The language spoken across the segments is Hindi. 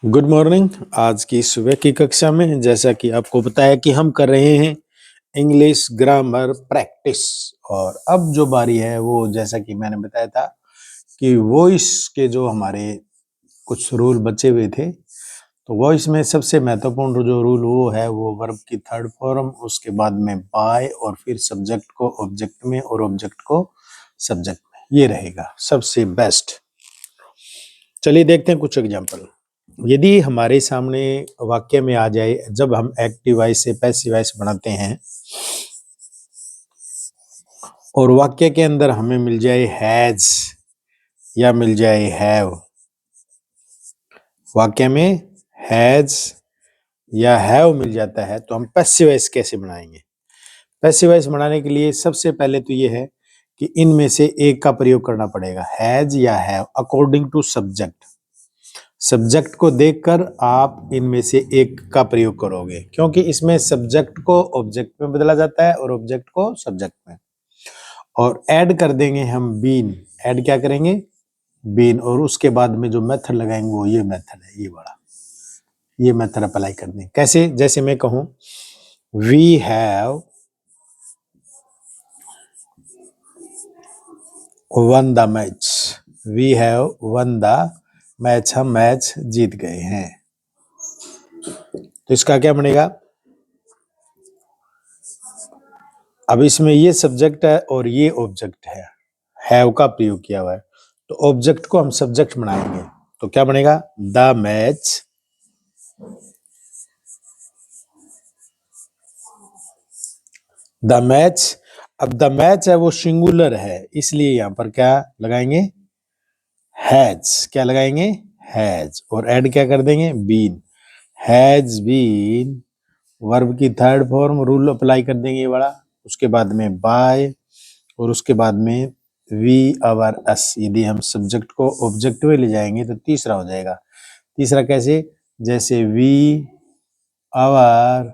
Good morning. आज की सुबह की कक्षा में जैसा कि आपको पता है कि हम कर रहे हैं इंग्लिश ग्रामर प्रैक्टिस। और अब जो बारी है वो जैसा कि मैंने बताया था कि वॉइस के जो हमारे कुछ रूल बचे हुए थे, तो वॉइस में सबसे महत्वपूर्ण जो रूल वो है वो वर्ब की थर्ड फॉर्म, उसके बाद में बाय और फिर सब्जेक्ट को ऑब्जेक्ट में और ऑब्जेक्ट को सब्जेक्ट में, ये रहेगा सबसे बेस्ट। चलिए देखते हैं कुछ एग्जाम्पल। यदि हमारे सामने वाक्य में आ जाए, जब हम एक्टिव वॉइस से पैसिव वॉइस बनाते हैं और वाक्य के अंदर हमें मिल जाए हैज या मिल जाए हैव, वाक्य में हैज या हैव मिल जाता है तो हम पैसिव वॉइस कैसे बनाएंगे। पैसिव वॉइस बनाने के लिए सबसे पहले तो ये है कि इनमें से एक का प्रयोग करना पड़ेगा, हैज या have, according to subject. Subject को देखकर आप इनमें से एक का प्रयोग करोगे, क्योंकि इसमें सब्जेक्ट को ऑब्जेक्ट में बदला जाता है और ऑब्जेक्ट को सब्जेक्ट में। और ऐड कर देंगे हम बीन, ऐड क्या करेंगे, बीन, और उसके बाद में जो मेथड लगाएंगे वो ये मेथड है, ये वाला, ये मेथड अप्लाई कर देंगे। कैसे, जैसे मैं कहूं we have won the match, we have won the match, हम मैच जीत गए हैं। तो इसका क्या बनेगा, अब इसमें ये सब्जेक्ट है और ये ऑब्जेक्ट है, हैव का प्रयोग किया हुआ है, तो ऑब्जेक्ट को हम सब्जेक्ट बनाएंगे तो क्या बनेगा, द मैच, द मैच। अब द मैच है वो सिंगुलर है, इसलिए यहां पर क्या लगाएंगे, हैज, क्या लगाएंगे, हैज, और ऐड क्या कर देंगे, बीन, हैज बीन, वर्ब की थर्ड फॉर्म रूल अप्लाई कर देंगे ये बड़ा, उसके बाद में बाय, और उसके बाद में वी आवर अस। यदि हम सब्जेक्ट को ऑब्जेक्ट में ले जाएंगे तो तीसरा हो जाएगा। तीसरा कैसे, जैसे वी आवर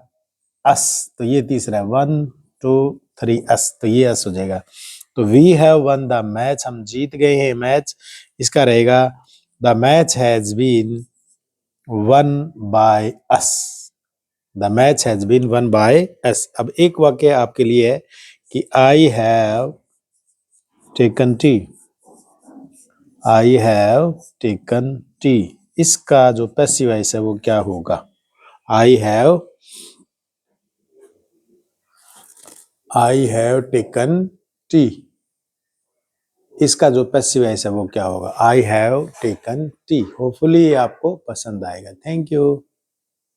अस, तो ये तीसरा है, 1 2 3 अस, तो ये अस हो जाएगा। तो we have won the match, हम जीत गए हैं मैच, इसका रहेगा the match has been won by us, the match has been won by us. अब एक वाक्य आपके लिए है कि I have taken tea, I have taken tea, इसका जो पैसिव वॉइस है वो क्या होगा, आई हैव टेकन टी, इसका जो पैसिव वॉइस है वो क्या होगा, आई हैव टेकन टी। होपफुली ये आपको पसंद आएगा। Thank you.